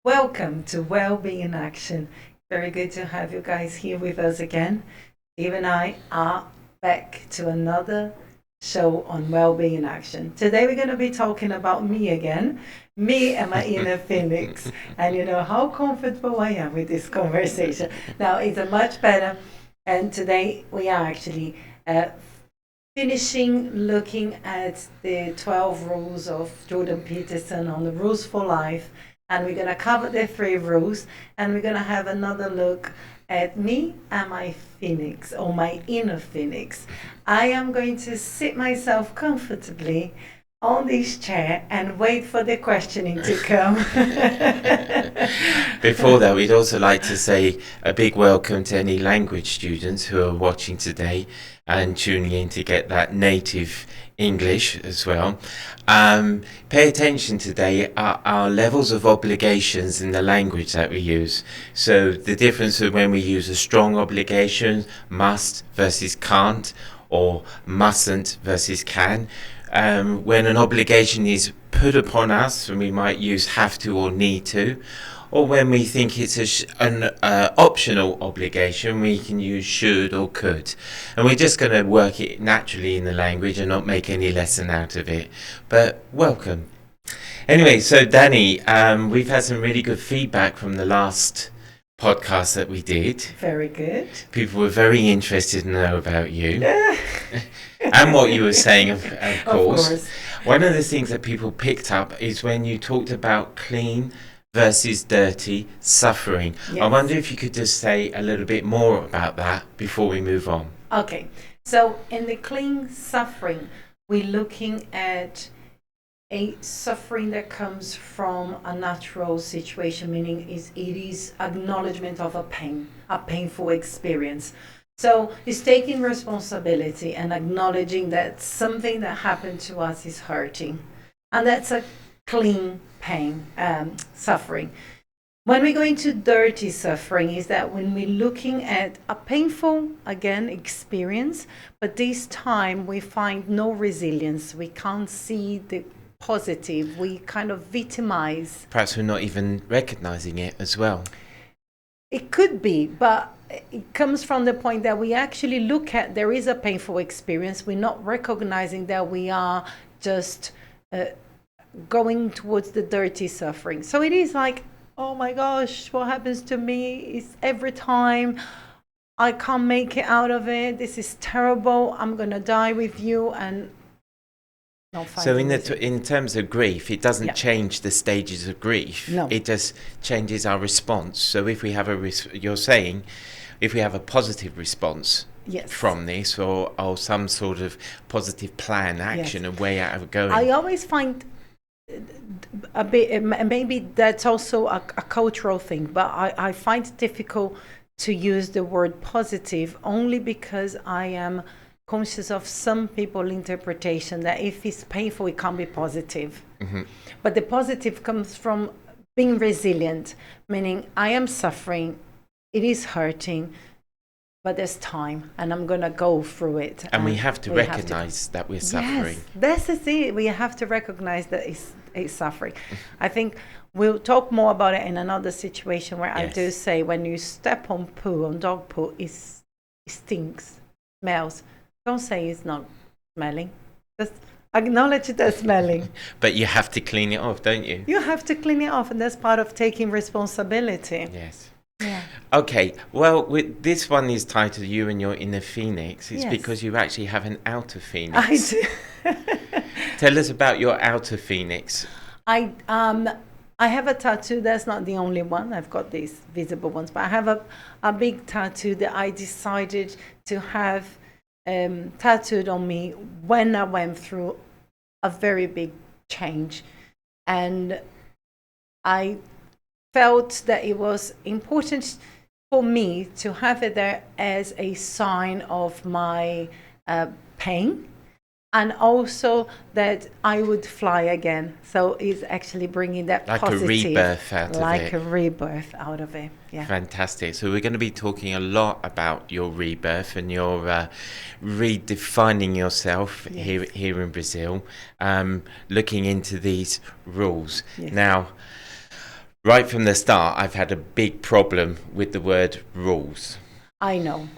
Welcome to Wellbeing in Action. Very good to have you guys here with us again. Steve and I are back to another show on Wellbeing in Action. Today we're going to be talking about me again, me and my inner phoenix, and you know how comfortable I am with this conversation. Now it's a much better, and today we are actually finishing looking at the 12 rules of Jordan Peterson on the rules for life. And we're going to cover the 3 rules, and we're going to have another look at me and my phoenix, or my inner phoenix. I am going to sit myself comfortably on this chair and wait for the questioning to come. Before that, we'd also like to say a big welcome to any language students who are watching today and tuning in to get that native English as well. Pay attention today at our levels of obligations in the language that we use. So the difference of when we use a strong obligation, must versus can't, or mustn't versus can. When an obligation is put upon us, and we might use have to or need to, or when we think it's an optional obligation, we can use should or could. And we're just going to work it naturally in the language and not make any lesson out of it. But welcome. Anyway, so Dani, we've had some really good feedback from the last podcast that we did. Very good. People were very interested to know about you. And what you were saying, of course. One of the things that people picked up is when you talked about clean versus dirty suffering. Yes. I wonder if you could just say a little bit more about that before we move on. Okay, so in the clean suffering, we're looking at a suffering that comes from a natural situation, meaning it is acknowledgement of a pain, a painful experience. So it's taking responsibility and acknowledging that something that happened to us is hurting. And that's a clean pain, suffering. When we go into dirty suffering, is that when we're looking at a painful, again, experience, but this time we find no resilience. We can't see the positive. We kind of victimize. Perhaps we're not even recognizing it as well. It could be, but it comes from the point that we actually look at there is a painful experience. We're not recognizing that we are just going towards the dirty suffering. So it is like, oh my gosh, what happens to me is every time I can't make it out of it. This is terrible. I'm going to die with you. And so in terms of grief, it doesn't change the stages of grief. No. It just changes our response. So if we have you're saying, if we have a positive response from this, or some sort of positive plan, action, and way out of going. I always find a bit, maybe that's also a cultural thing, but I find it difficult to use the word positive only because I am conscious of some people's interpretation that if it's painful, it can't be positive. Mm-hmm. But the positive comes from being resilient, meaning I am suffering, it is hurting, but there's time and I'm going to go through it. And we have to recognize that we're suffering. Yes, that's the thing. We have to recognize that it's suffering. I think we'll talk more about it in another situation where I do say when you step on poo, on dog poo, it stinks, smells. Don't say it's not smelling. Just acknowledge it as smelling. But you have to clean it off, don't you? You have to clean it off, and that's part of taking responsibility. Yes. Yeah. Okay, well, this one is titled You and Your Inner Phoenix. It's because you actually have an outer phoenix. I do. Tell us about your outer phoenix. I have a tattoo. That's not the only one. I've got these visible ones, but I have a big tattoo that I decided to have tattooed on me when I went through a very big change. And I felt that it was important for me to have it there as a sign of my pain, and also that I would fly again. So it's actually bringing that like positive, a rebirth out of it. Like a rebirth out of it. Yeah. Fantastic. So we're going to be talking a lot about your rebirth and your redefining yourself here in Brazil, looking into these rules. Yes. Now, right from the start, I've had a big problem with the word rules. I know.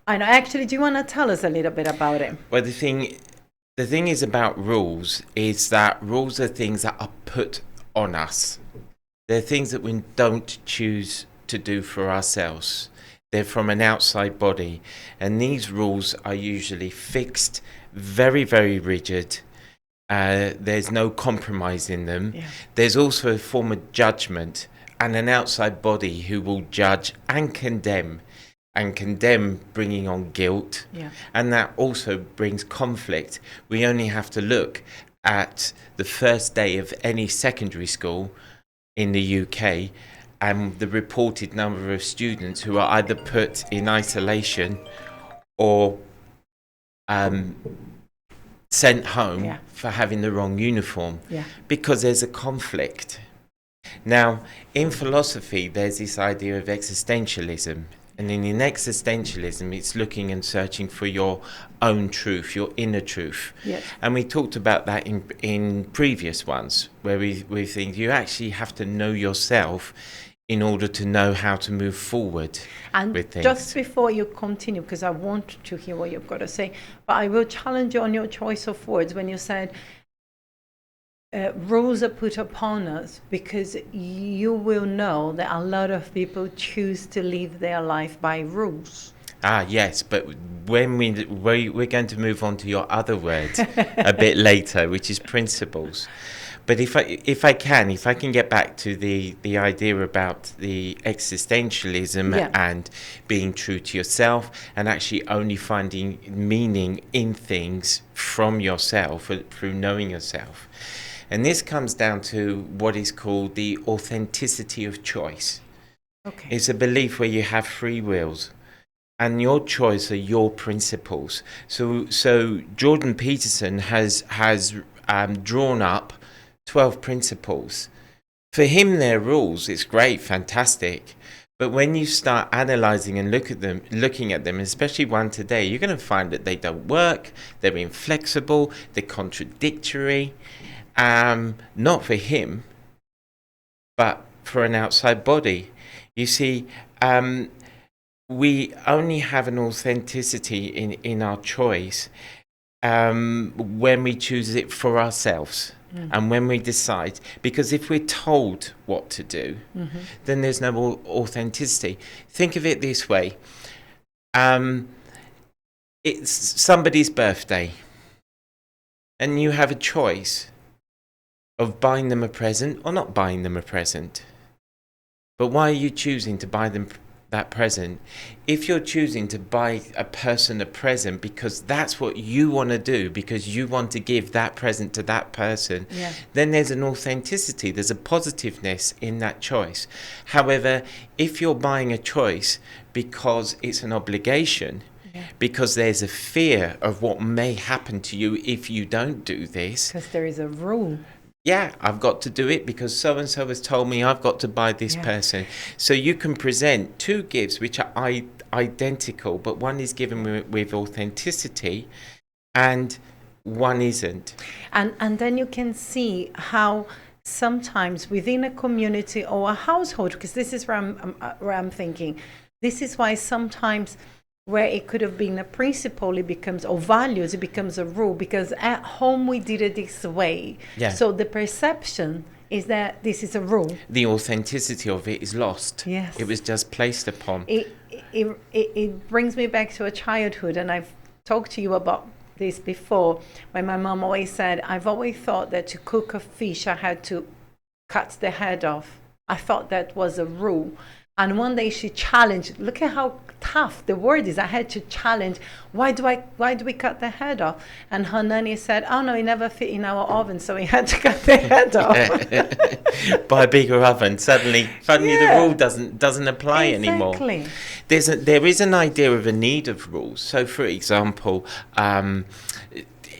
Actually, do you want to tell us a little bit about it? Well, the thing is about rules is that rules are things that are put on us. They're things that we don't choose to do for ourselves. They're from an outside body. And these rules are usually fixed, very, very rigid. There's no compromise in them. Yeah. There's also a form of judgment and an outside body who will judge and condemn bringing on guilt. Yeah. And that also brings conflict. We only have to look at the first day of any secondary school in the UK and the reported number of students who are either put in isolation or sent home for having the wrong uniform, because there's a conflict. Now, in philosophy, there's this idea of existentialism. And in existentialism, it's looking and searching for your own truth, your inner truth. Yes. And we talked about that in previous ones, where we think you actually have to know yourself in order to know how to move forward with things. Just before you continue, because I want to hear what you've got to say, but I will challenge you on your choice of words when you said rules are put upon us, because you will know that a lot of people choose to live their life by rules. Yes, but when we're going to move on to your other word a bit later, which is principles. But if I can get back to the idea about the existentialism and being true to yourself and actually only finding meaning in things from yourself through knowing yourself. And this comes down to what is called the authenticity of choice. Okay. It's a belief where you have free wills. And your choice are your principles. So Jordan Peterson has drawn up 12 principles. For him, they're rules. It's great, fantastic. But when you start analysing and looking at them, especially one today, you're going to find that they don't work. They're inflexible. They're contradictory. Not for him, but for an outside body. You see, we only have an authenticity in our choice when we choose it for ourselves. And when we decide, because if we're told what to do, then there's no authenticity. Think of it this way. It's somebody's birthday, and you have a choice of buying them a present or not buying them a present. But why are you choosing to buy them that present? If you're choosing to buy a person a present because that's what you want to do, because you want to give that present to that person, then there's an authenticity, there's a positiveness in that choice. However, if you're buying a choice because it's an obligation, because there's a fear of what may happen to you if you don't do this, because there is a rule. I've got to do it because so-and-so has told me I've got to buy this person. So you can present two gifts which are identical, but one is given with authenticity and one isn't. And then you can see how sometimes within a community or a household, because this is where I'm thinking, this is why sometimes where it could have been a principle, it becomes, or values, it becomes a rule, because at home we did it this way. So the perception is that this is a rule. The authenticity of it is lost. Yes. It was just placed upon. It brings me back to a childhood, and I've talked to you about this before, when my mom always said, I've always thought that to cook a fish, I had to cut the head off. I thought that was a rule. And one day she challenged, look at how tough the word is. I had to challenge, why do we cut the head off? And her nanny said, oh no, it never fit in our oven, so we had to cut the head off. By a bigger oven, suddenly the rule doesn't apply anymore. There is an idea of a need of rules. So for example,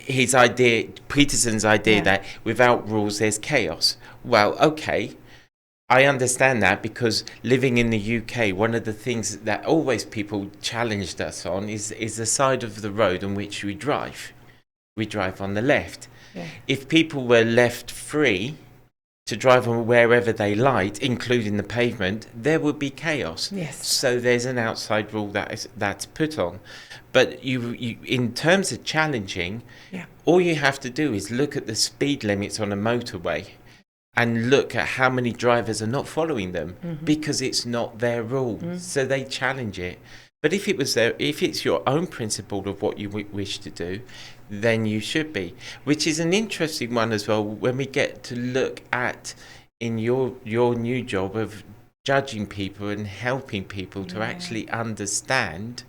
Peterson's idea that without rules there's chaos. Well, okay. I understand that, because living in the UK, one of the things that always people challenged us on is the side of the road on which we drive. We drive on the left. If people were left free to drive on wherever they liked, including the pavement, there would be chaos. Yes. So there's an outside rule that's put on. But you in terms of challenging, all you have to do is look at the speed limits on a motorway and look at how many drivers are not following them because it's not their rule. So they challenge it. But if it's your own principle of what you wish to do, then you should be. Which is an interesting one as well when we get to look at in your new job of judging people and helping people to actually understand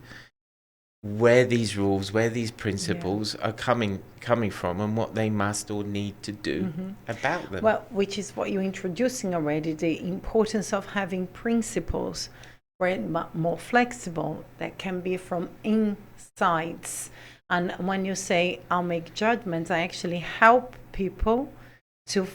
where these rules, where these principles are coming from and what they must or need to do about them. Well, which is what you're introducing already, the importance of having principles more flexible that can be from insights. And when you say I'll make judgments, I actually help people to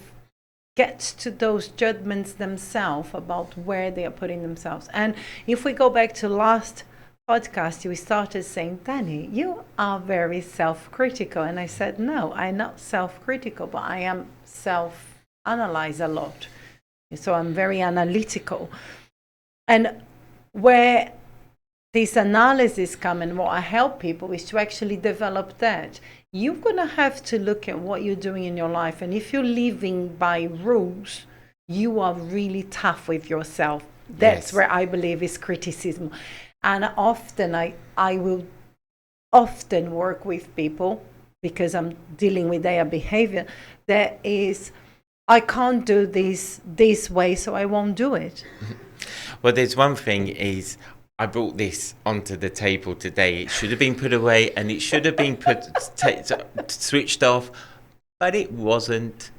get to those judgments themselves about where they are putting themselves. And if we go back to last podcast, we started saying, Dani, you are very self-critical. And I said, no, I'm not self-critical, but I am self-analyze a lot. So I'm very analytical. And where this analysis come and what I help people is to actually develop that. You're going to have to look at what you're doing in your life. And if you're living by rules, you are really tough with yourself. That's where I believe is criticism. And often I will often work with people because I'm dealing with their behavior. That is, I can't do this way, so I won't do it. Well, there's one thing is I brought this onto the table today. It should have been put away and it should have been switched off, but it wasn't.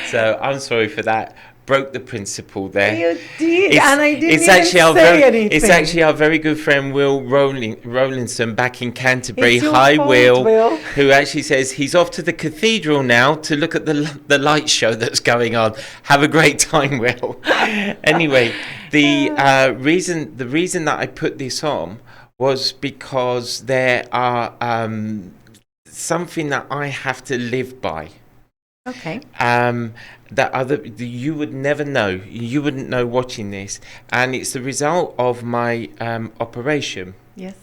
So I'm sorry for that. Broke the principle there. You did, and I didn't even say anything. It's actually our very good friend Will Rowlinson back in Canterbury. Hi, fault, Will, who actually says he's off to the cathedral now to look at the light show that's going on. Have a great time, Will. Anyway, the reason that I put this on was because there are something that I have to live by. Okay. That you would never know. You wouldn't know watching this, and it's the result of my operation. Yes.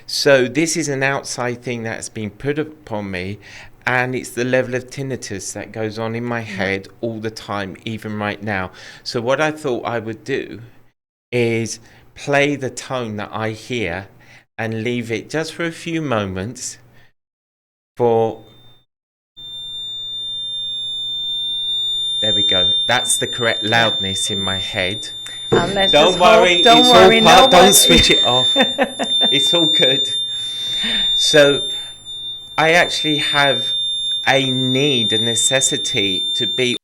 So this is an outside thing that's been put upon me, and it's the level of tinnitus that goes on in my head all the time, even right now. So what I thought I would do is play the tone that I hear and leave it just for a few moments for. There we go. That's the correct loudness in my head. Don't worry. Don't switch it off. It's all good. So I actually have a necessity to be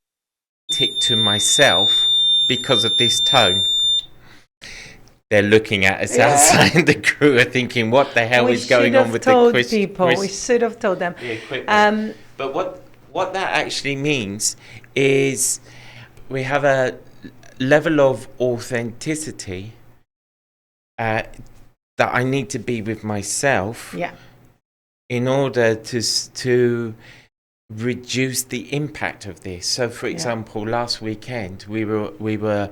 authentic to myself because of this tone. They're looking at us outside. The crew are thinking, what the hell is going on with the quiz? We should have told them. But what that actually means is we have a level of authenticity that I need to be with myself in order to reduce the impact of this. So for example, last weekend we were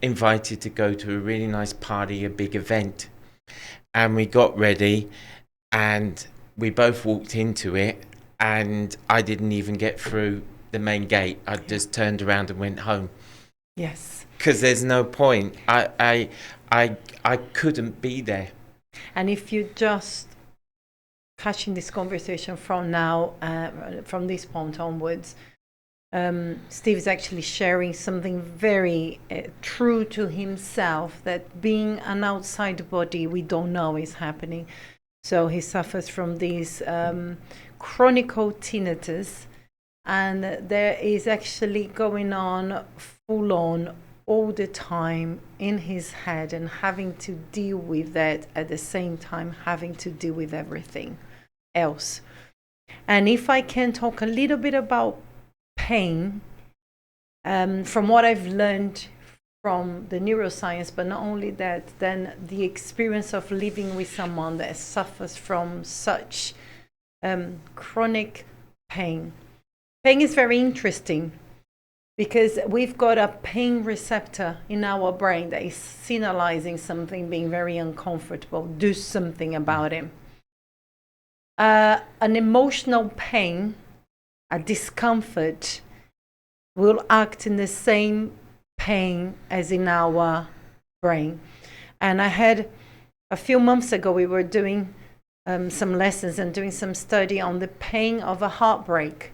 invited to go to a really nice party, a big event, and we got ready and we both walked into it. And I didn't even get through the main gate. I just turned around and went home. Yes. Because there's no point. I couldn't be there. And if you just catching this conversation from now, from this point onwards, Steve is actually sharing something very true to himself, that being an outside body, we don't know is happening. So he suffers from these chronic tinnitus, and there is actually going on full on all the time in his head, and having to deal with that at the same time, having to deal with everything else. And if I can talk a little bit about pain, from what I've learned from the neuroscience, but not only that, then the experience of living with someone that suffers from such chronic pain. Pain is very interesting because we've got a pain receptor in our brain that is signalizing something being very uncomfortable. Do something about it. An emotional pain, a discomfort, will act in the same pain as in our brain. And I had, a few months ago, we were doing some lessons and doing some study on the pain of a heartbreak.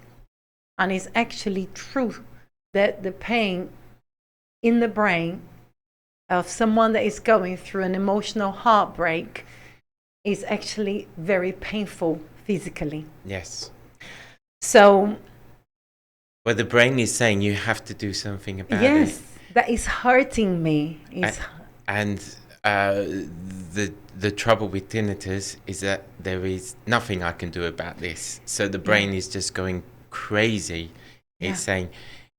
And it's actually true that the pain in the brain of someone that is going through an emotional heartbreak is actually very painful physically. Yes. So, well, the brain is saying you have to do something about it. yes, that is hurting me. And the trouble with tinnitus is that there is nothing I can do about this. So the brain is just going crazy. It's saying,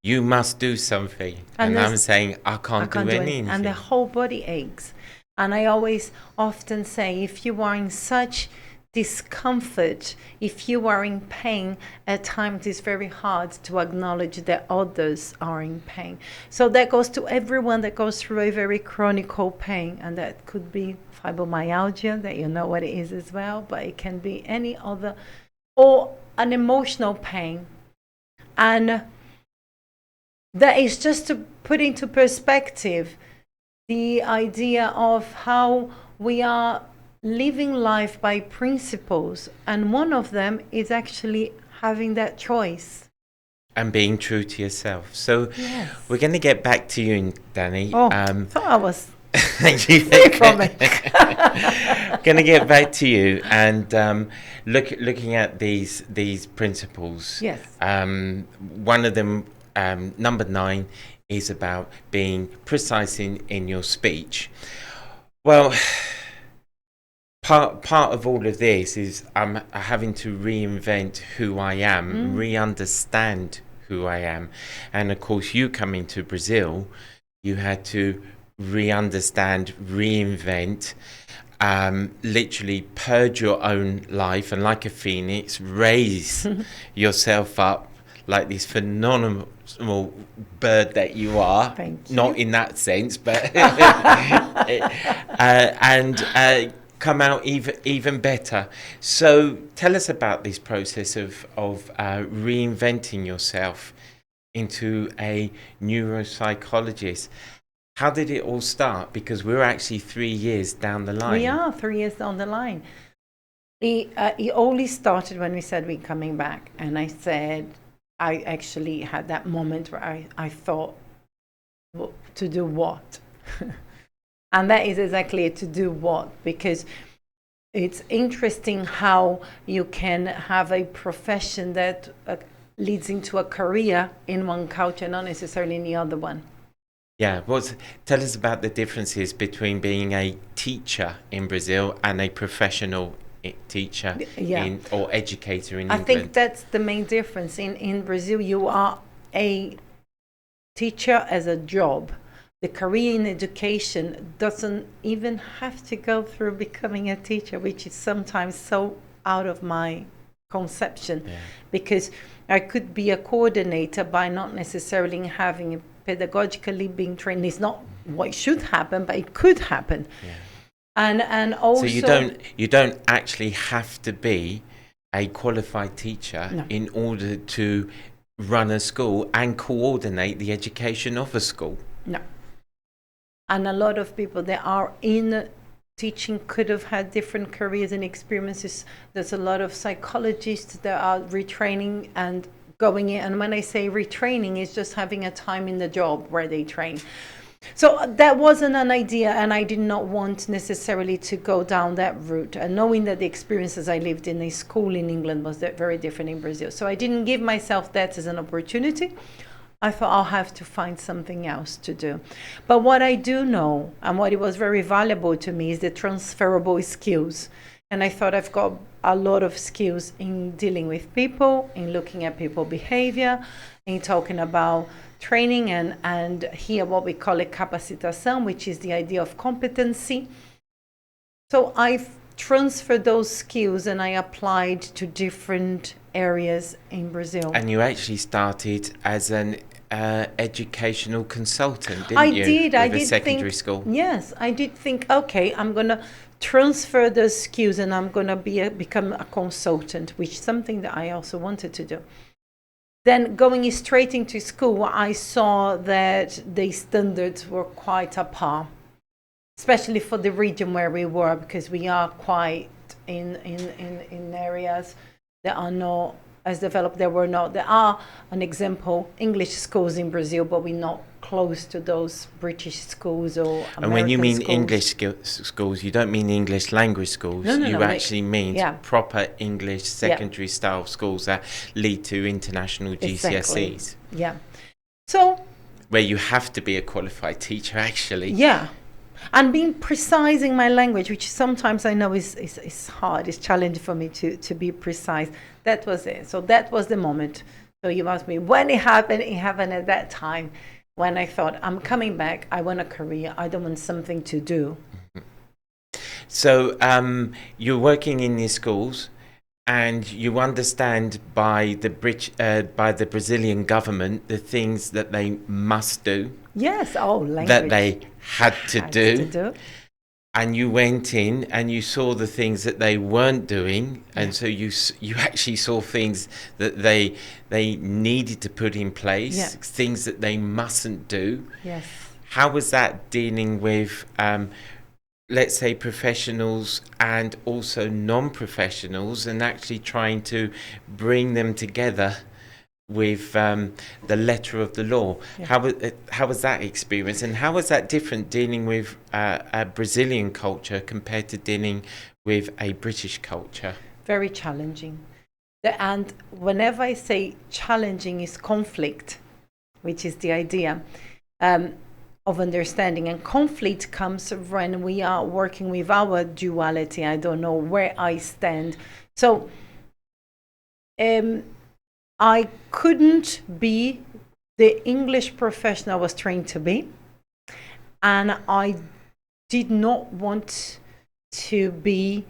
you must do something. And I'm saying, I can't do anything. And the whole body aches. And I always often say, if you are in such discomfort, if you are in pain, at times it's very hard to acknowledge that others are in pain. So that goes to everyone that goes through a very chronic pain, and that could be fibromyalgia, that you know what it is as well, but it can be any other, or an emotional pain. And that is just to put into perspective the idea of how we are living life by principles, and one of them is actually having that choice and being true to yourself. So we're going to get back to you, Dani. Thought I was from it. Going to get back to you and looking at these principles. Yes. One of them, number 9, is about being precise in your speech. Well, part of all of this is I'm having to reinvent who I am, re-understand who I am. And of course, you coming to Brazil, you had to re-understand, reinvent, literally purge your own life, and like a phoenix, raise yourself up like this phenomenal bird that you are. Thank you. Not in that sense, but and come out even better. So tell us about this process of reinventing yourself into a neuropsychologist. How did it all start? Because we're actually 3 years down the line. We are 3 years down the line. It only started when we said we're coming back, and I said, I actually had that moment where I thought, well, to do what? And that is exactly it, to do what, because it's interesting how you can have a profession that leads into a career in one culture, not necessarily in the other one. Yeah, tell us about the differences between being a teacher in Brazil and a professional teacher or educator in England. I think that's the main difference. In Brazil, you are a teacher as a job. The career in education doesn't even have to go through becoming a teacher, which is sometimes so out of my conception, because I could be a coordinator by not necessarily having a pedagogically being trained. It's not what should happen, but it could happen. Yeah. And also, so you don't actually have to be a qualified teacher in order to run a school and coordinate the education of a school. No. And a lot of people that are in teaching could have had different careers and experiences. There's a lot of psychologists that are retraining and going in. And when I say retraining, it's just having a time in the job where they train. So that wasn't an idea, and I did not want necessarily to go down that route, and knowing that the experiences I lived in a school in England was very different in Brazil. So I didn't give myself that as an opportunity. I thought I'll have to find something else to do. But what I do know, and what it was very valuable to me, is the transferable skills. And I thought I've got a lot of skills in dealing with people, in looking at people behavior, in talking about training, and here what we call it Captação, which is the idea of competency. So I've transferred those skills and I applied to different areas in Brazil. And you actually started as an educational consultant, didn't you? I with a did secondary think, school. Yes, I did think, okay, I'm going to transfer those skills and I'm going to become a consultant, which is something that I also wanted to do. Then going straight into school, I saw that the standards were quite apart, especially for the region where we were, because we are quite in areas that are not as developed. There are, an example, English schools in Brazil, but we're not close to those British schools or American And when you mean schools. English schools, you don't mean English language schools. You actually mean proper English secondary style schools that lead to international GCSEs. Exactly. Yeah. So where you have to be a qualified teacher, actually. Yeah. And being precise in my language, which sometimes I know is hard, it's challenging for me to be precise. That was it. So that was the moment. So you asked me when it happened at that time when I thought, I'm coming back, I want a career, I don't want something to do. So you're working in these schools and you understand by the Brazilian government the things that they must do. Yes, language. That they had to do. And you went in and you saw the things that they weren't doing, and so you actually saw things that they needed to put in place, things that they mustn't do. Yes. How was that dealing with, let's say, professionals and also non-professionals, and actually trying to bring them together with the letter of the law? How was that experience, and how was that different dealing with a Brazilian culture compared to dealing with a British culture? Very challenging. And whenever I say challenging, is conflict, which is the idea of understanding. And conflict comes when we are working with our duality. I don't know where I stand. So I couldn't be the English professional I was trained to be, and I did not want to be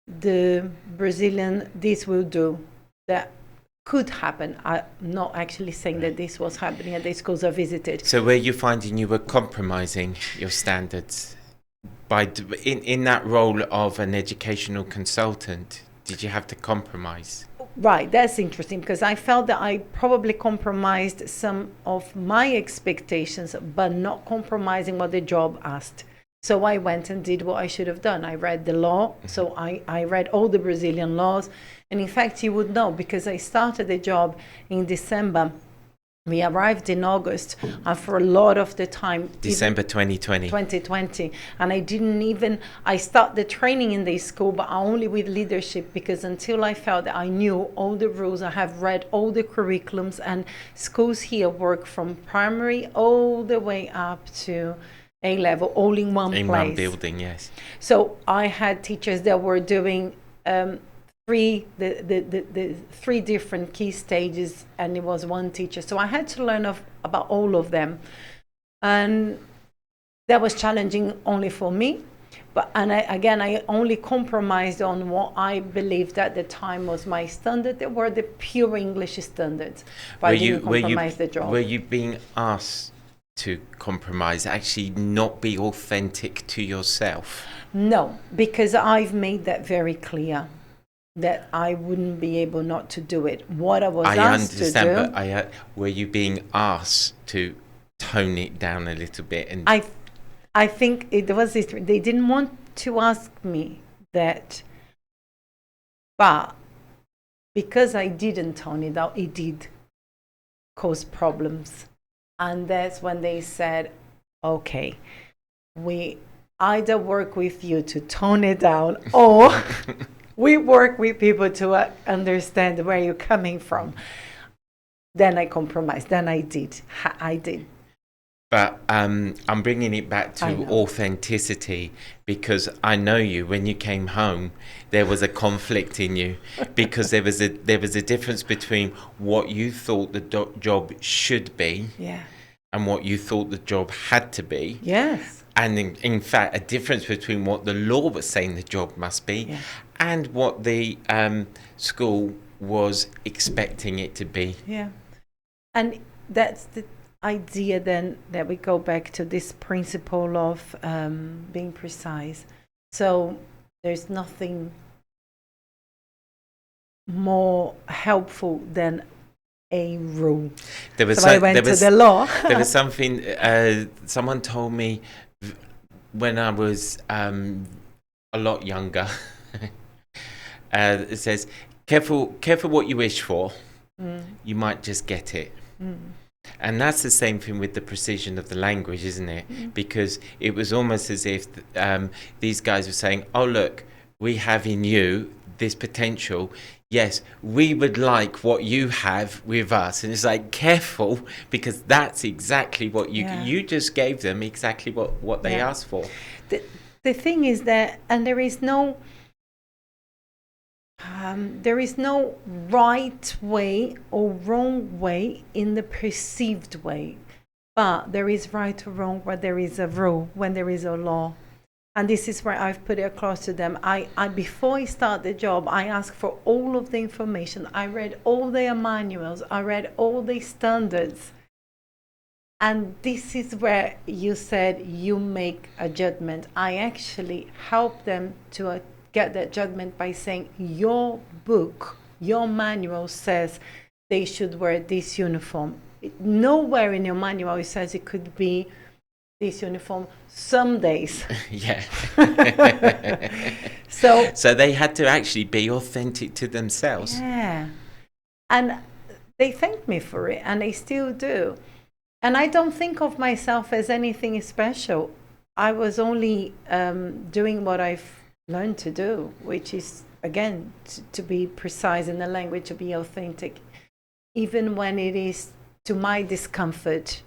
the Brazilian this will do. That could happen. I'm not actually saying that this was happening at the schools I visited. So were you finding you were compromising your standards by in that role of an educational consultant? Did you have to compromise? Right, that's interesting, because I felt that I probably compromised some of my expectations, but not compromising what the job asked. So I went and did what I should have done. I read the law, so I read all the Brazilian laws. And in fact, you would know, because I started the job in December. We arrived in August, and for a lot of the time... December 2020. 2020. And I started the training in the school, but only with leadership, because until I felt that I knew all the rules, I have read all the curriculums, and schools here work from primary all the way up to A-level, all in one place. In one building, yes. So I had teachers that were doing... the three different key stages, and it was one teacher, so I had to learn about all of them, and that was challenging only for me. But I only compromised on what I believed at the time was my standard. They were the pure English standards, but I didn't compromise the job. Were you being asked to compromise, actually not be authentic to yourself? No, because I've made that very clear, that I wouldn't be able not to do it. What I was asked to do... but were you being asked to tone it down a little bit? And I think it was this. They didn't want to ask me that, but because I didn't tone it down, it did cause problems. And that's when they said, okay, we either work with you to tone it down, or... we work with people to understand where you're coming from. Then I compromised. Then I did. But I'm bringing it back to authenticity, because I know you. When you came home, there was a conflict in you, because there was a difference between what you thought the job should be, and what you thought the job had to be. Yes. And in fact, a difference between what the law was saying the job must be, and what the school was expecting it to be. Yeah. And that's idea then that we go back to this principle of being precise. So there's nothing more helpful than a rule. So I went to the law. There was something, someone told me when I was a lot younger. It says, careful what you wish for. You might just get it. And that's the same thing with the precision of the language, isn't it? Because it was almost as if these guys were saying, oh, look, we have in you this potential. Yes, we would like what you have with us. And it's like, careful, because that's exactly what you just gave them, exactly what they asked for. The thing is that, and there is no right way or wrong way in the perceived way, but there is right or wrong where there is a rule, when there is a law. And this is where I've put it across to them. I before I start the job, I ask for all of the information. I read all their manuals. I read all the standards. And this is where you said you make a judgment. I actually help them to get that judgment by saying, your book, your manual says they should wear this uniform. Nowhere in your manual it says it could be this uniform some days. Yeah. So they had to actually be authentic to themselves. Yeah. And they thanked me for it, and they still do. And I don't think of myself as anything special. I was only doing what I've learned to do, which is, again, to be precise in the language, to be authentic, even when it is to my discomfort.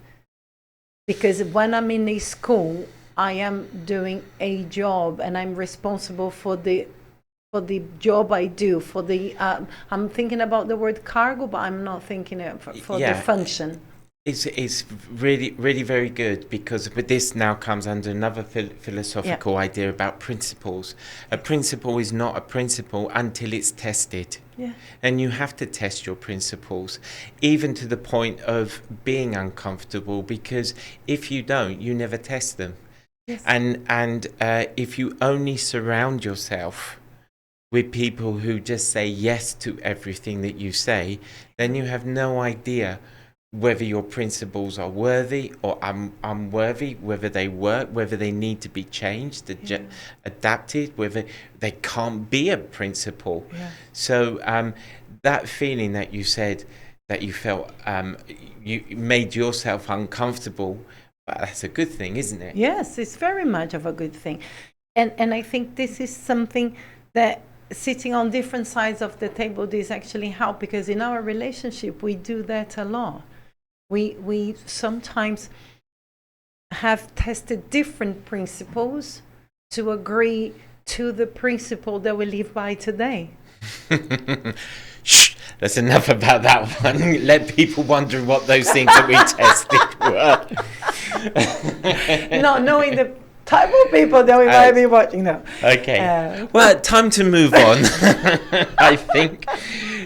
Because when I'm in a school, I am doing a job, and I'm responsible for the job I do. For the I'm thinking about the word cargo, but I'm not thinking for the function. It's really, really very good, because with this now comes under another philosophical idea about principles. A principle is not a principle until it's tested. Yeah. And you have to test your principles, even to the point of being uncomfortable, because if you don't, you never test them. Yes. And if you only surround yourself with people who just say yes to everything that you say, then you have no idea whether your principles are worthy or unworthy, whether they work, whether they need to be changed, adapted, whether they can't be a principle. Yeah. So that feeling that you said that you felt you made yourself uncomfortable, that's a good thing, isn't it? Yes, it's very much of a good thing. And I think this is something that sitting on different sides of the table, this actually help, because in our relationship, we do that a lot. We sometimes have tested different principles to agree to the principle that we live by today. Shh, that's enough about that one. Let people wonder what those things that we tested were. Not knowing the type of people that we might be watching now. Okay. Well, time to move on, I think.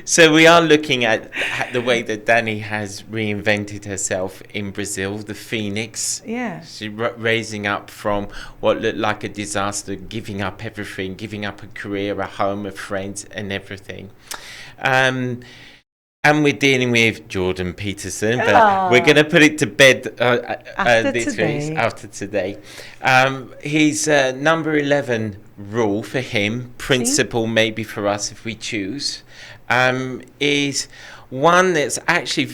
So we are looking at the way that Dani has reinvented herself in Brazil, the Phoenix. Yeah. She's raising up from what looked like a disaster, giving up everything, giving up a career, a home, a friend, and everything. And we're dealing with Jordan Peterson, but we're going to put it to bed after today. His number 11 rule for him, principle maybe for us if we choose, is one that's actually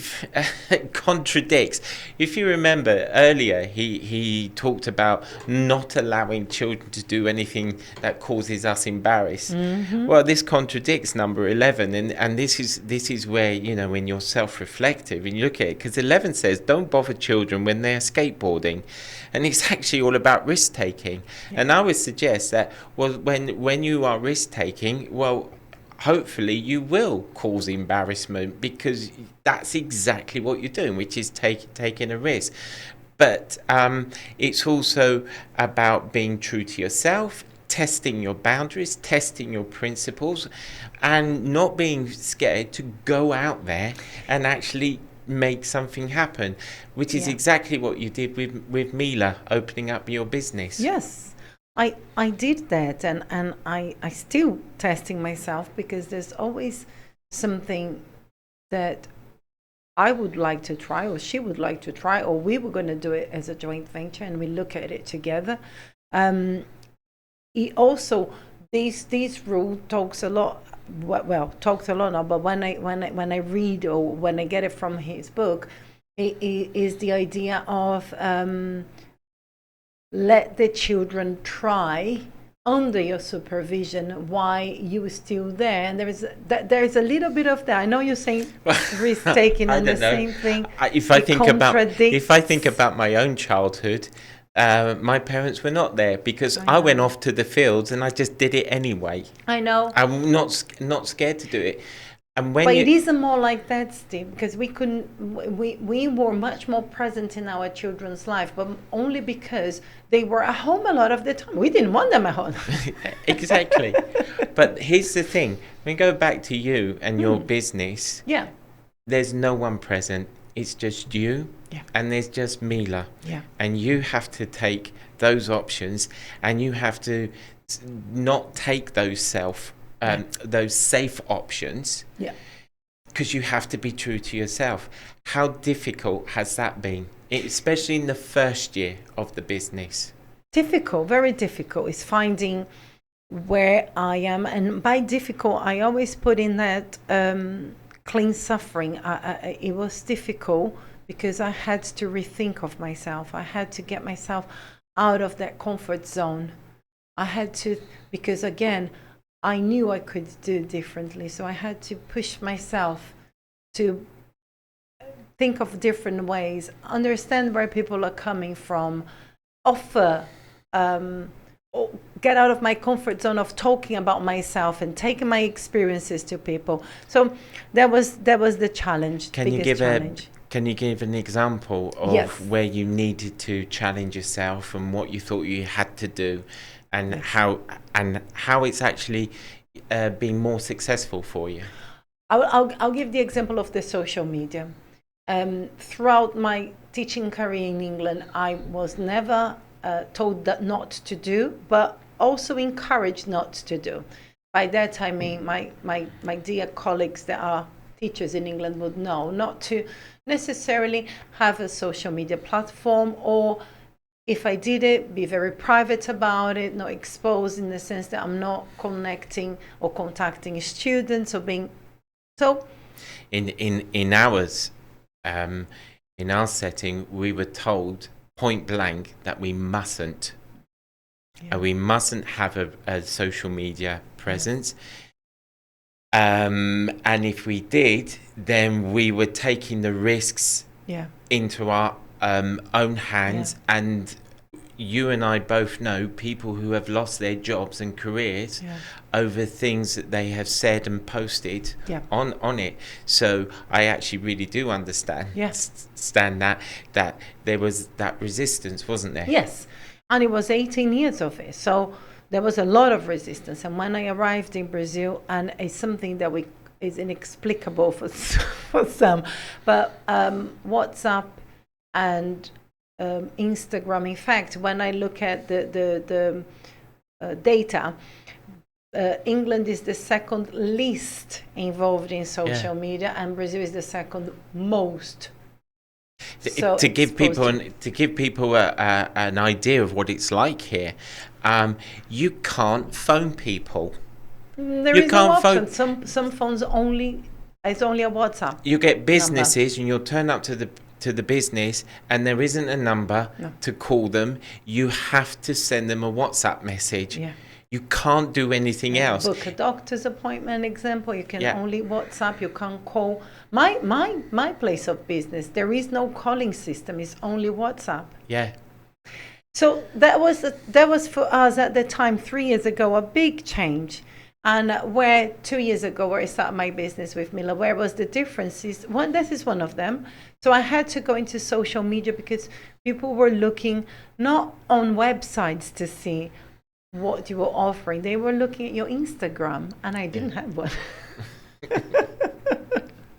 contradicts. If you remember earlier, he talked about not allowing children to do anything that causes us embarrassed. Mm-hmm. Well, this contradicts number 11, and this is where, you know, when you're self-reflective and you look at it, because 11 says don't bother children when they're skateboarding, and it's actually all about risk taking. Yeah. And I would suggest that, well, when you are risk taking, well, hopefully you will cause embarrassment, because that's exactly what you're doing, which is taking a risk. But it's also about being true to yourself, testing your boundaries, testing your principles, and not being scared to go out there and actually make something happen, which is exactly what you did with Mila opening up your business. Yes, I did that, and I still testing myself, because there's always something that I would like to try, or she would like to try, or we were going to do it as a joint venture, and we look at it together. He also, this rule talks a lot. Well, talks a lot now, but when I read, or when I get it from his book, it is the idea of let the children try under your supervision while you are still there. And there's a little bit of that. I know you're saying risk taking and the same thing. If I think about my own childhood, my parents were not there, because I went off to the fields and I just did it anyway. I know. I'm not scared to do it. And when but it isn't more like that, Steve, because we were much more present in our children's life, but only because they were at home a lot of the time. We didn't want them at home. Exactly. But here's the thing. We go back to you and your business. Yeah. There's no one present. It's just you, and there's just Mila. Yeah. And you have to take those options, and you have to not take those those safe options. Yeah. Because you have to be true to yourself. How difficult has that been, especially in the first year of the business? Difficult, very difficult. It's finding where I am, and by difficult, I always put in that clean suffering. It was difficult because I had to rethink of myself. I had to get myself out of that comfort zone. I had to, because again, I knew I could do differently. So I had to push myself to think of different ways, understand where people are coming from, offer, get out of my comfort zone of talking about myself and taking my experiences to people. So that was the challenge. Can you give an example of where you needed to challenge yourself and what you thought you had to do, and how it's actually been more successful for you? I'll give the example of the social media. Throughout my teaching career in England, I was never told that not to do, but also encouraged not to do. By that I mean my dear colleagues that are teachers in England would know not to necessarily have a social media platform, or if I did it, be very private about it, not exposed in the sense that I'm not connecting or contacting students or being so. In ours, in our setting, we were told point blank that we mustn't. We mustn't have a social media presence. And if we did, then we were taking the risks into our own hands. And you and I both know people who have lost their jobs and careers over things that they have said and posted on it. So I actually really do understand that there was that resistance, wasn't there? Yes, and it was 18 years of it. So there was a lot of resistance. And when I arrived in Brazil, and it's something that is inexplicable for some, but WhatsApp and Instagram. In fact, when I look at the data, England is the second least involved in social media, and Brazil is the second most. So to give people an idea of what it's like here, you can't phone people. There is no option. Some phones it's only a WhatsApp. You get businesses, and you'll turn up to the business, and there isn't a number to call them. You have to send them a WhatsApp message. You can't do anything else. Book a doctor's appointment, example. You can only WhatsApp. You can't call. My place of business, there is no calling system. It's only WhatsApp. So that was for us at the time 3 years ago a big change. And where 2 years ago, where I started my business with Mila, where was the difference? This is one of them. So I had to go into social media because people were looking not on websites to see what you were offering. They were looking at your Instagram, and I didn't have one.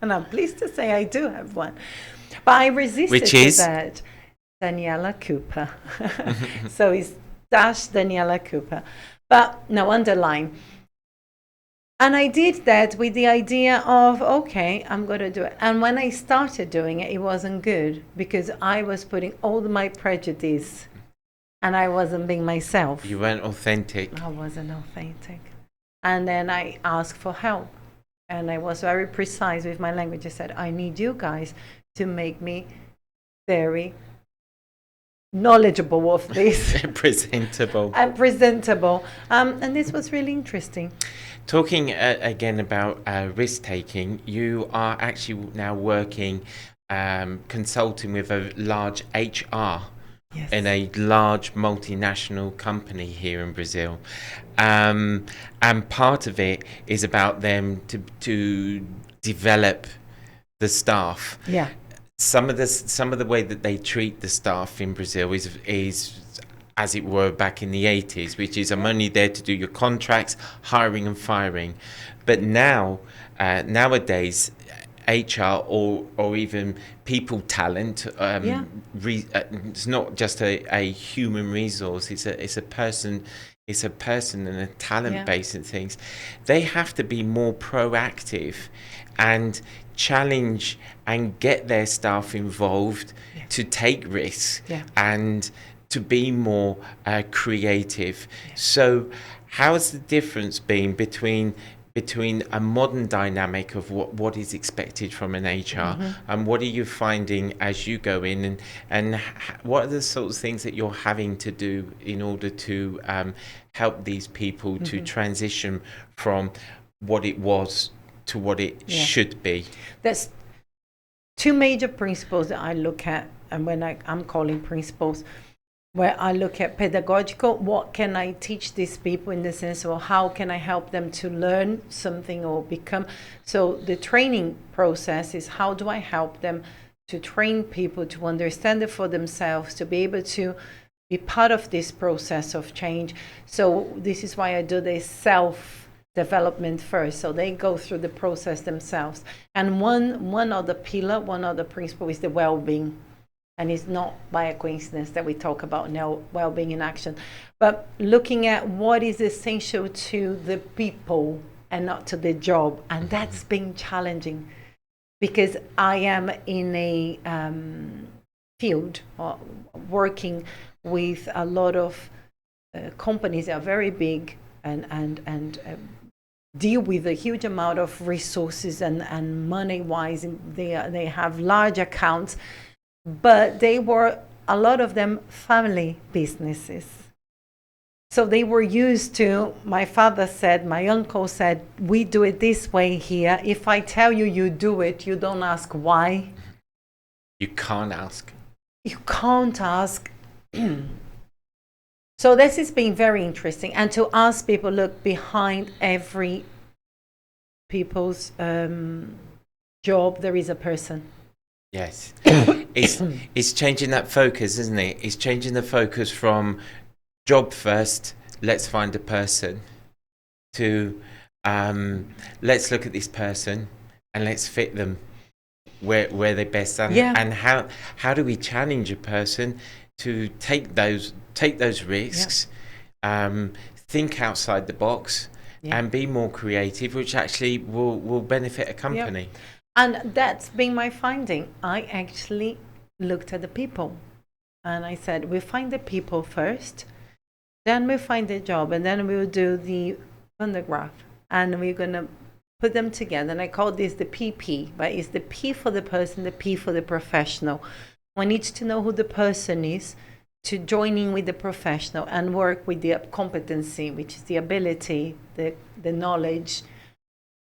And I'm pleased to say I do have one. But I resisted Which is? that. Daniela Cooper. So it's dash Daniela Cooper. But no, underline. And I did that with the idea of, okay, I'm going to do it. And when I started doing it, it wasn't good because I was putting all my prejudice and I wasn't being myself. You weren't authentic. I wasn't authentic. And then I asked for help. And I was very precise with my language. I said, I need you guys to make me very knowledgeable of this. Presentable. And presentable. And this was really interesting. Talking again about risk-taking, you are actually now working, consulting with a large HR Yes. in a large multinational company here in Brazil. And part of it is about them to develop the staff. Yeah. Some of the way that they treat the staff in Brazil is as it were back in the 80s, which is I'm only there to do your contracts, hiring and firing. But now, nowadays, HR or even people talent, it's not just a human resource, it's a person and a talent base and things. They have to be more proactive and challenge and get their staff involved to take risks and to be more creative. So how's the difference been between a modern dynamic of what is expected from an HR and what are you finding as you go in and what are the sorts of things that you're having to do in order to help these people to transition from what it was to what it should be? There's two major principles that I look at, and when I'm calling principles, where I look at pedagogical, what can I teach these people in the sense of how can I help them to learn something or become. So the training process is how do I help them to train people to understand it for themselves, to be able to be part of this process of change. So this is why I do this self-development first. So they go through the process themselves. And one other pillar, one other principle is the well-being. And it's not by a coincidence that we talk about now well-being in action, but looking at what is essential to the people and not to the job. And that's been challenging because I am in a field working with a lot of companies that are very big and deal with a huge amount of resources and money-wise. They have large accounts. But they were, a lot of them, family businesses. So they were used to, my father said, my uncle said, we do it this way here. If I tell you you do it, you don't ask why. You can't ask. You can't ask. So this has been very interesting. And to ask people, look, behind every people's job, there is a person. Yes. It's changing that focus, isn't it? It's changing the focus from job first, let's find a person, to let's look at this person and let's fit them where they best are. And how do we challenge a person to take those risks, think outside the box and be more creative, which actually will benefit a company. And that's been my finding. I actually looked at the people and I said, we find the people first, then we find the job, and then we'll do the undergraph. And we're going to put them together. And I call this the PP, but it's the P for the person, the P for the professional. One needs to know who the person is to join in with the professional and work with the competency, which is the ability, the knowledge,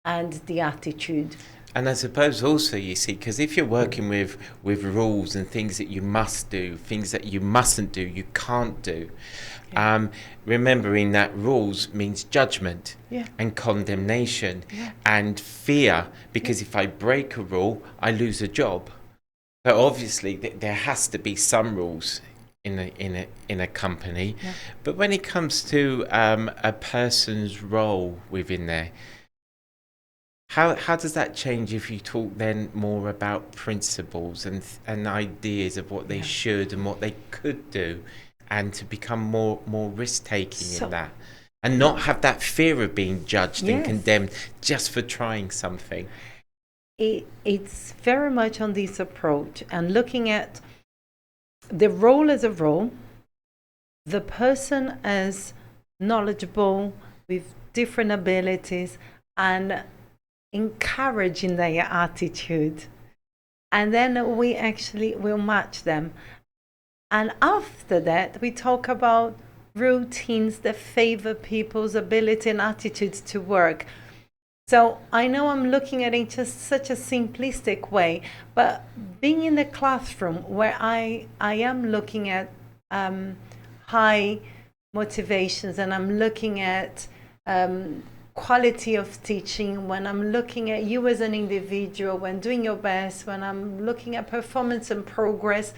and the attitude. And I suppose also, you see, because if you're working with rules and things that you must do, things that you mustn't do, you can't do, remembering that rules means judgment and condemnation and fear, because if I break a rule, I lose a job. So obviously there has to be some rules in a company, but when it comes to a person's role within there, How does that change if you talk then more about principles and ideas of what they should and what they could do, and to become more risk taking in that, and not have that fear of being judged and condemned just for trying something? It's very much on this approach and looking at the role as a role, the person as knowledgeable with different abilities, and encouraging their attitude. And then we actually will match them. And after that, we talk about routines that favor people's ability and attitudes to work. So I know I'm looking at it in just such a simplistic way, but being in the classroom where I am looking at high motivations, and I'm looking at quality of teaching, when I'm looking at you as an individual, when doing your best, when I'm looking at performance and progress.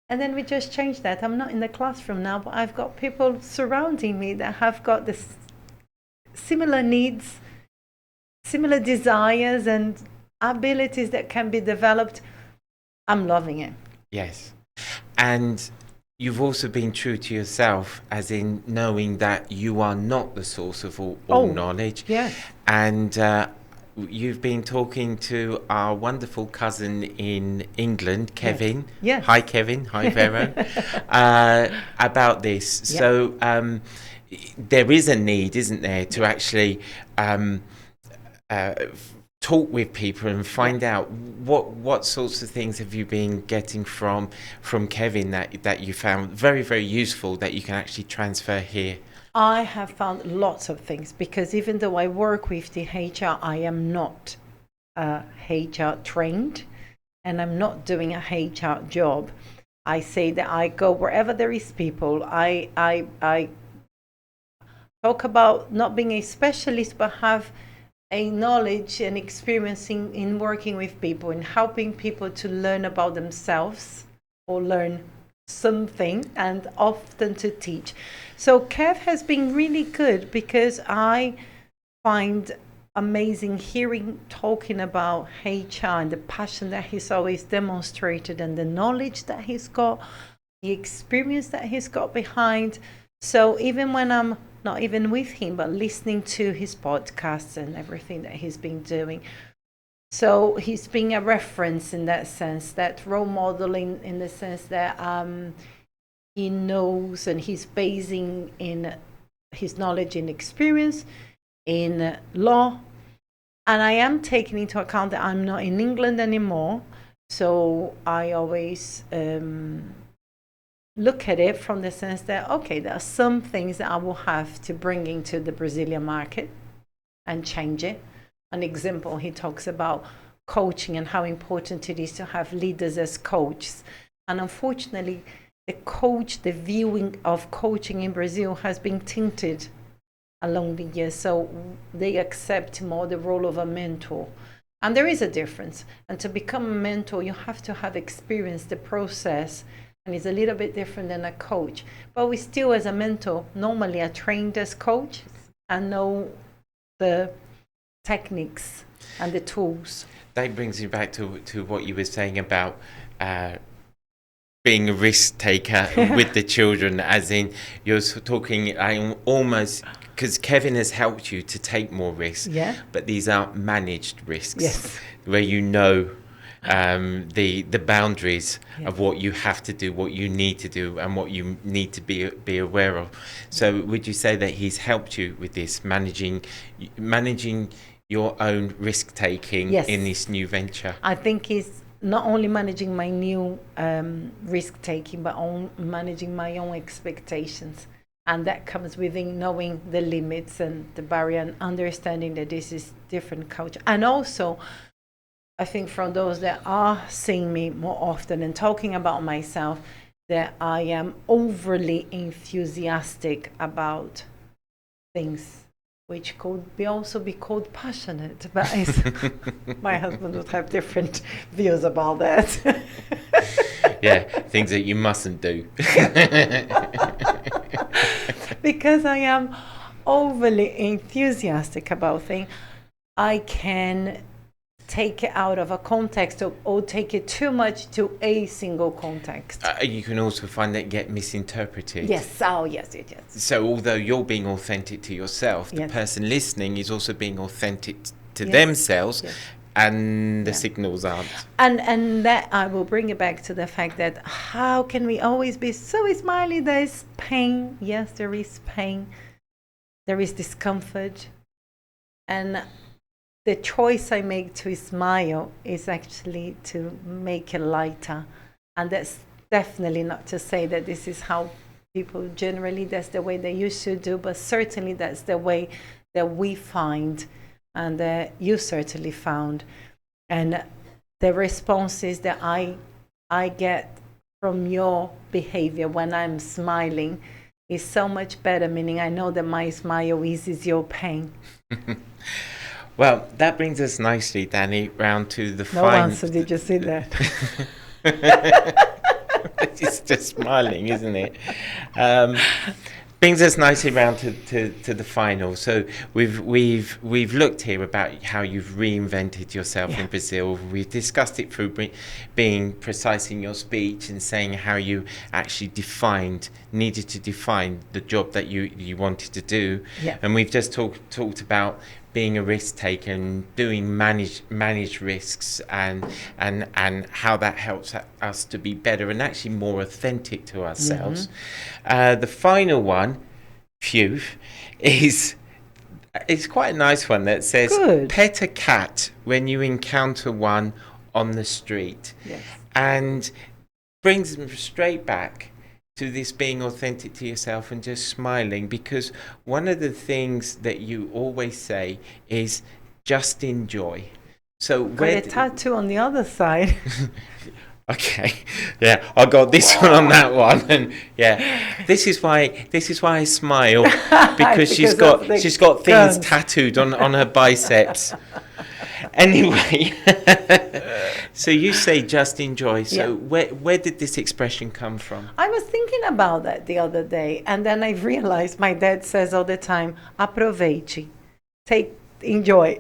And then we just change that. I'm not in the classroom now, but I've got people surrounding me that have got this similar needs, similar desires and abilities that can be developed. I'm loving it. Yes. And you've also been true to yourself, as in knowing that you are not the source of all knowledge. Yeah. And you've been talking to our wonderful cousin in England, Kevin. Yes. Hi, Kevin. Hi, Vero. About this. Yeah. So there is a need, isn't there, to actually talk with people and find out what sorts of things have you been getting from Kevin that you found very, very useful that you can actually transfer here? I have found lots of things, because even though I work with the HR, I am not HR trained, and I'm not doing a HR job. I say that I go wherever there is people. I talk about not being a specialist, but have a knowledge and experience in working with people and helping people to learn about themselves or learn something, and often to teach. So Kev has been really good, because I find amazing hearing talking about HR and the passion that he's always demonstrated, and the knowledge that he's got, the experience that he's got behind. So even when I'm not even with him, but listening to his podcasts and everything that he's been doing. So he's being a reference in that sense, that role model in the sense that he knows, and he's basing in his knowledge and experience in law. And I am taking into account that I'm not in England anymore. So I always look at it from the sense that, okay, there are some things that I will have to bring into the Brazilian market and change it. An example, he talks about coaching and how important it is to have leaders as coaches. And unfortunately, the viewing of coaching in Brazil has been tinted along the years. So they accept more the role of a mentor. And there is a difference. And to become a mentor, you have to have experienced the process. And it's a little bit different than a coach. But we still, as a mentor, normally are trained as coaches and know the techniques and the tools. That brings me back to what you were saying about being a risk taker with the children, as in you're talking almost, because Kevin has helped you to take more risks, but these are managed risks, where you know the boundaries of what you have to do, what you need to do, and what you need to be aware of. So would you say that he's helped you with this, managing your own risk taking in this new venture? I think he's not only managing my new risk taking, but managing my own expectations. And that comes within knowing the limits and the barrier, and understanding that this is different culture. And also, I think from those that are seeing me more often and talking about myself, that I am overly enthusiastic about things, which could also be called passionate. But my husband would have different views about that. Yeah, things that you mustn't do. Because I am overly enthusiastic about things. I can take it out of a context or take it too much to a single context. You can also find that get misinterpreted. Yes. Oh, yes. So although you're being authentic to yourself, the Yes. person listening is also being authentic to Yes. themselves, Yes. and the signals aren't. And that I will bring it back to the fact that how can we always be so smiley? There is pain. Yes, there is pain. There is discomfort. And the choice I make to smile is actually to make it lighter. And that's definitely not to say that this is how people generally, that's the way they used to do, but certainly that's the way that we find and that you certainly found. And the responses that I get from your behavior when I'm smiling is so much better, meaning I know that my smile eases your pain. Well, that brings us nicely, Dani, round to the No answer, did you see that? It's just smiling, isn't it? Brings us nicely round to the final. So we've looked here about how you've reinvented yourself in Brazil. We've discussed it through being precise in your speech and saying how you actually needed to define the job that you wanted to do. Yeah. And we've just talked about being a risk taker and doing manage risks and how that helps us to be better and actually more authentic to ourselves. The final one, it's quite a nice one that says, Good. Pet a cat when you encounter one on the street. Yes. And brings them straight back to this being authentic to yourself and just smiling, because one of the things that you always say is just enjoy. So Got a tattoo on the other side. Okay, yeah, I got this one on that one, and this is why I smile, because she's got things guns. tattooed on her biceps. Anyway, so you say just enjoy. So where did this expression come from? I was thinking about that the other day, and then I realized my dad says all the time, aproveite, enjoy.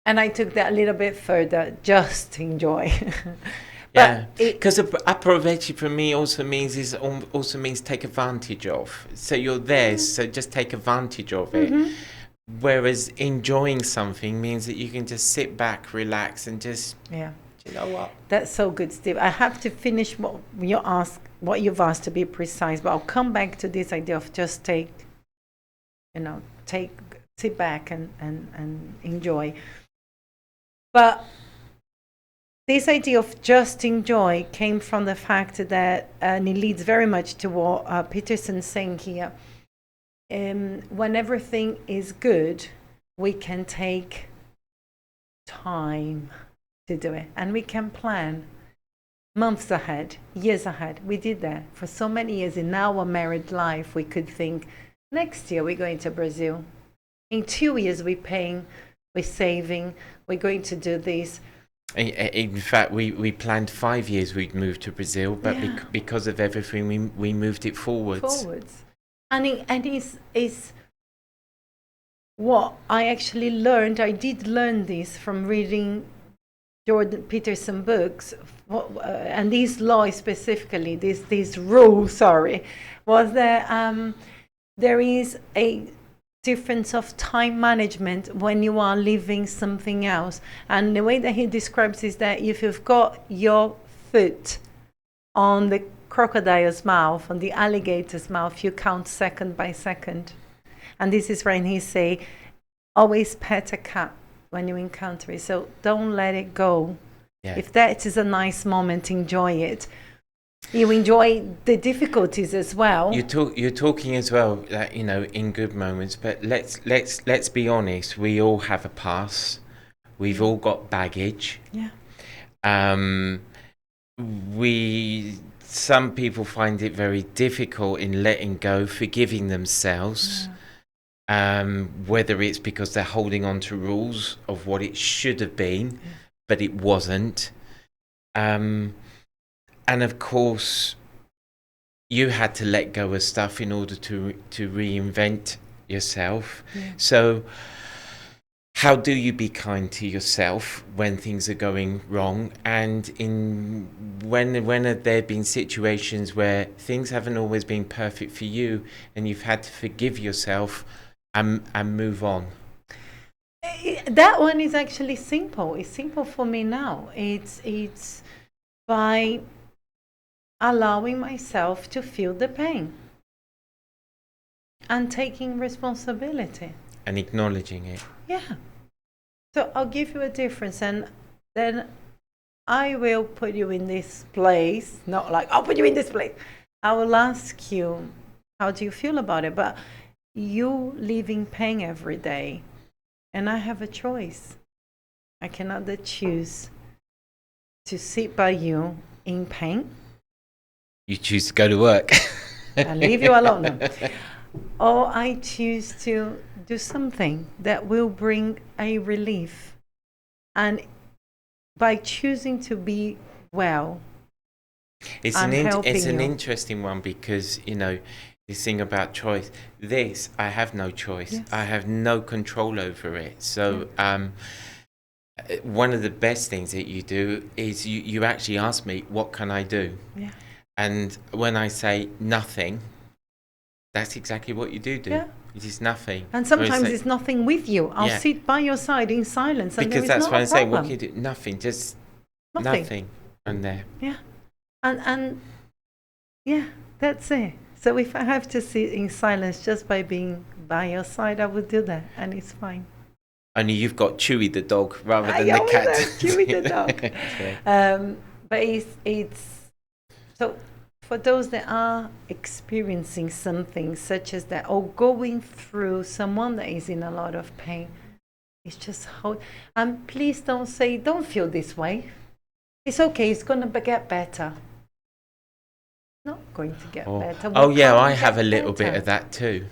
And I took that a little bit further, just enjoy. Because aproveite for me also means take advantage of. So you're there, so just take advantage of it. Whereas enjoying something means that you can just sit back, relax, and just you know what? That's so good, Steve. I have to finish what you've asked to be precise, but I'll come back to this idea of just sit back and enjoy. But this idea of just enjoy came from the fact that, and it leads very much to what Peterson's saying here. When everything is good, we can take time to do it, and we can plan months ahead, years ahead. We did that for so many years in our married life. We could think, next year we're going to Brazil. In 2 years we're saving, we're going to do this. In fact, we planned 5 years we'd move to Brazil, but because of everything, we moved it forwards. And it's what I actually learned. I did learn this from reading Jordan Peterson books, and these laws specifically, this rule, was that there is a difference of time management when you are leaving something else. And the way that he describes is that if you've got your foot on the crocodile's mouth, on the alligator's mouth, you count second by second. And this is when he say, always pet a cat when you encounter it. So don't let it go. If that is a nice moment, enjoy it. You enjoy the difficulties as well. You're talking as well, in good moments. But let's be honest. We all have a past. We've all got baggage. Some people find it very difficult in letting go, forgiving themselves. Whether it's because they're holding on to rules of what it should have been, but it wasn't. And of course, you had to let go of stuff in order to reinvent yourself. So how do you be kind to yourself when things are going wrong? And when have there been situations where things haven't always been perfect for you and you've had to forgive yourself and move on? That one is actually simple. It's simple for me now. It's by allowing myself to feel the pain and taking responsibility. And acknowledging it. Yeah. So I'll give you a difference, and then I will put you in this place. Not like I'll put you in this place. I will ask you, how do you feel about it? But you live in pain every day, and I have a choice. I cannot choose to sit by you in pain. You choose to go to work. I leave you alone now. Or I choose to do something that will bring a relief. And by choosing to be well, it's an interesting one, because, you know, this thing about choice, I have no choice. Yes. I have no control over it. So one of the best things that you do is you actually ask me, what can I do? Yeah. And when I say nothing, that's exactly what you do. Yeah. It is nothing. And sometimes it's nothing with you. I'll sit by your side in silence. And because that's why I say, what can you do? Nothing, just nothing. And there. Yeah. And yeah, that's it. So if I have to sit in silence just by being by your side, I would do that, and it's fine. Only you've got Chewy the dog rather than the cat. Chewy the dog. But it's so for those that are experiencing something such as that, or going through someone that is in a lot of pain, it's just and please don't say, don't feel this way. It's okay. It's going to get better. Not going to get better. I have a little bit of that too.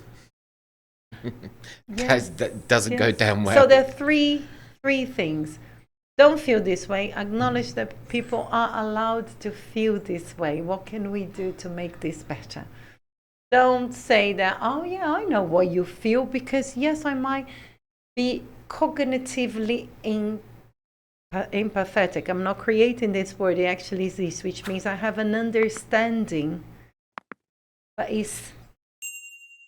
Yes. That doesn't go down well. So there are three things. Don't feel this way. Acknowledge that people are allowed to feel this way. What can we do to make this better? Don't say that, oh yeah, I know what you feel, because yes, I might be cognitively empathetic. I'm not creating this word. It actually is this, which means I have an understanding, but it's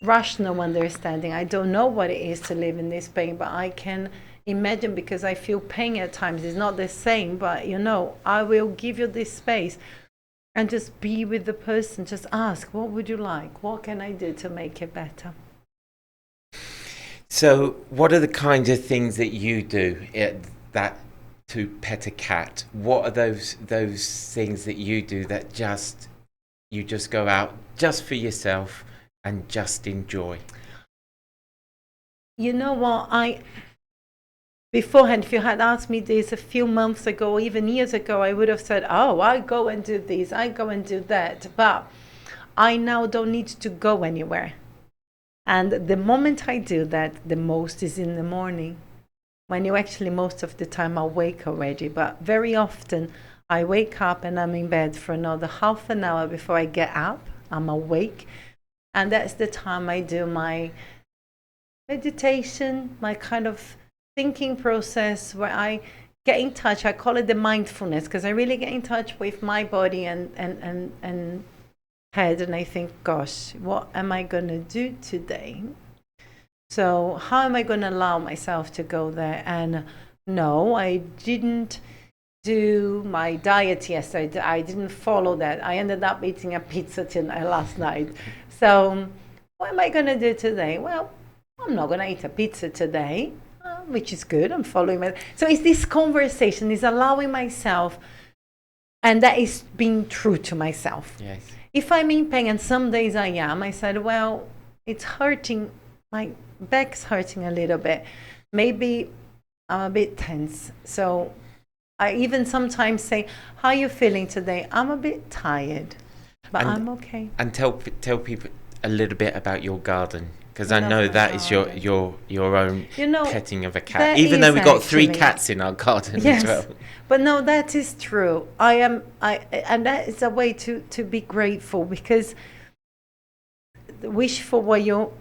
rational understanding. I don't know what it is to live in this pain, but I can imagine, because I feel pain at times. It's not the same, but you know, I will give you this space and just be with the person. Just ask, what would you like? What can I do to make it better? So what are the kinds of things that you do to pet a cat? What are those things that you do that you just go out just for yourself and just enjoy? You know what, beforehand, if you had asked me this a few months ago, or even years ago, I would have said, I go and do this, I go and do that. But I now don't need to go anywhere. And the moment I do that, the most is in the morning, when you actually most of the time awake already. But very often I wake up and I'm in bed for another half an hour before I get up. I'm awake. And that's the time I do my meditation, my kind of thinking process, where I get in touch. I call it the mindfulness, because I really get in touch with my body and head, and I think, gosh, what am I going to do today? So how am I going to allow myself to go there? And no, I didn't do my diet yesterday. I didn't follow that. I ended up eating a pizza last night. So what am I going to do today? Well, I'm not going to eat a pizza today, which is good. I'm following my... So it's this conversation, is allowing myself, and that is being true to myself. Yes. If I'm in pain, and some days I am, I said, well, it's hurting, my back's hurting a little bit. Maybe I'm a bit tense. So I even sometimes say, how are you feeling today? I'm a bit tired, but I'm okay. And tell people a little bit about your garden, because I know that is your own petting of a cat. Even though we've got 3 cats in our garden as well. But no, that is true. And that is a way to be grateful, because wish for what you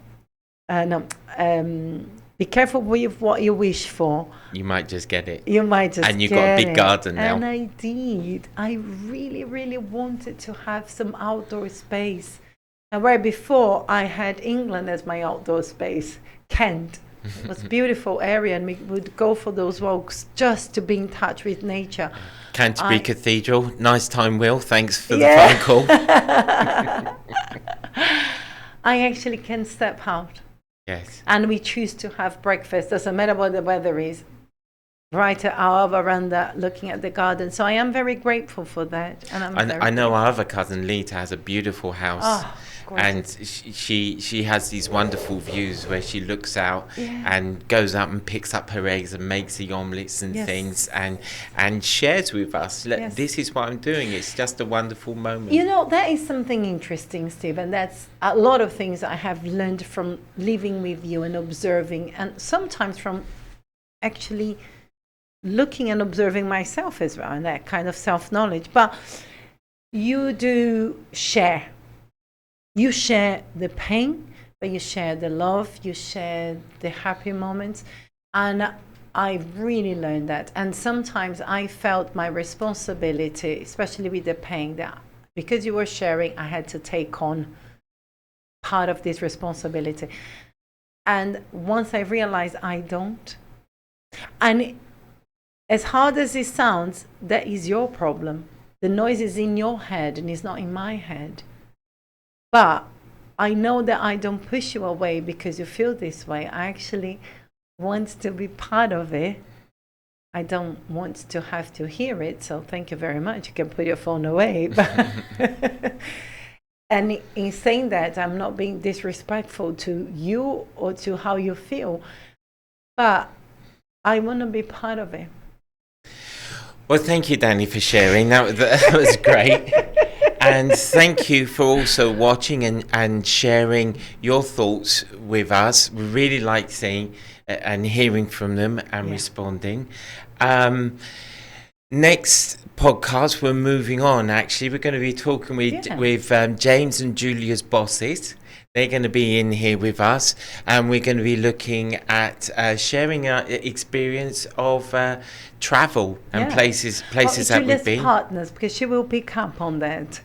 Be careful with what you wish for. You might just get it. You might just And you've got a big garden now. And I did. I really, really wanted to have some outdoor space. And where before I had England as my outdoor space, Kent. It was a beautiful area, and we would go for those walks just to be in touch with nature. Canterbury Cathedral. Nice time, Will. Thanks for the phone call. I actually can step out. Yes. And we choose to have breakfast. Doesn't matter what the weather is. Right at our veranda, looking at the garden. So I am very grateful for that. And I know our other cousin Lita has a beautiful house. Oh, and she has these wonderful views where she looks out and goes up and picks up her eggs and makes the omelets and things and shares with us. This is what I'm doing. It's just a wonderful moment. You know, that is something interesting, Steve, and that's a lot of things I have learned from living with you and observing, and sometimes from actually looking and observing myself as well, and that kind of self-knowledge. But you do share. You share the pain, but you share the love, you share the happy moments. And I really learned that. And sometimes I felt my responsibility, especially with the pain, that because you were sharing, I had to take on part of this responsibility. And once I realized I don't, and as hard as it sounds, that is your problem. The noise is in your head and it's not in my head. But I know that I don't push you away because you feel this way. I actually want to be part of it. I don't want to have to hear it. So thank you very much. You can put your phone away. And in saying that, I'm not being disrespectful to you or to how you feel. But I want to be part of it. Well, thank you, Dani, for sharing. That was great. And thank you for also watching and sharing your thoughts with us. We really like seeing and hearing from them and responding. Next podcast, we're moving on. Actually, we're going to be talking with James and Julia's bosses. They're going to be in here with us, and we're going to be looking at sharing our experience of travel and places that we've been. Partners, because she will pick up on that.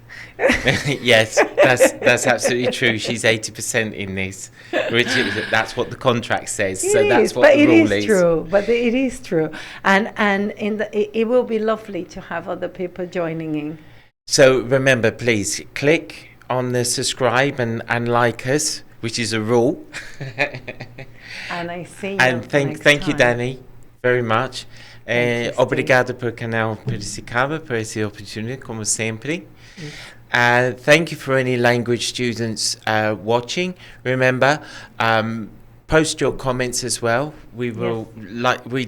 Yes, that's absolutely true. She's 80% in this, that's what the contract says. That's what the rule is. But it is true, and it will be lovely to have other people joining in. So remember, please click on the subscribe and like us, which is a rule. And I see you. And thank you, Dani, very much. Obrigado por Canal de Piracicaba por essa oportunidade, como sempre. Thank you for any language students watching. Remember, post your comments as well. We'd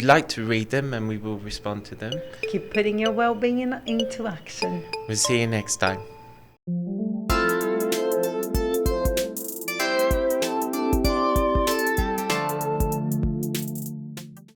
like to read them, and we will respond to them. Keep putting your well-being into action. We'll see you next time.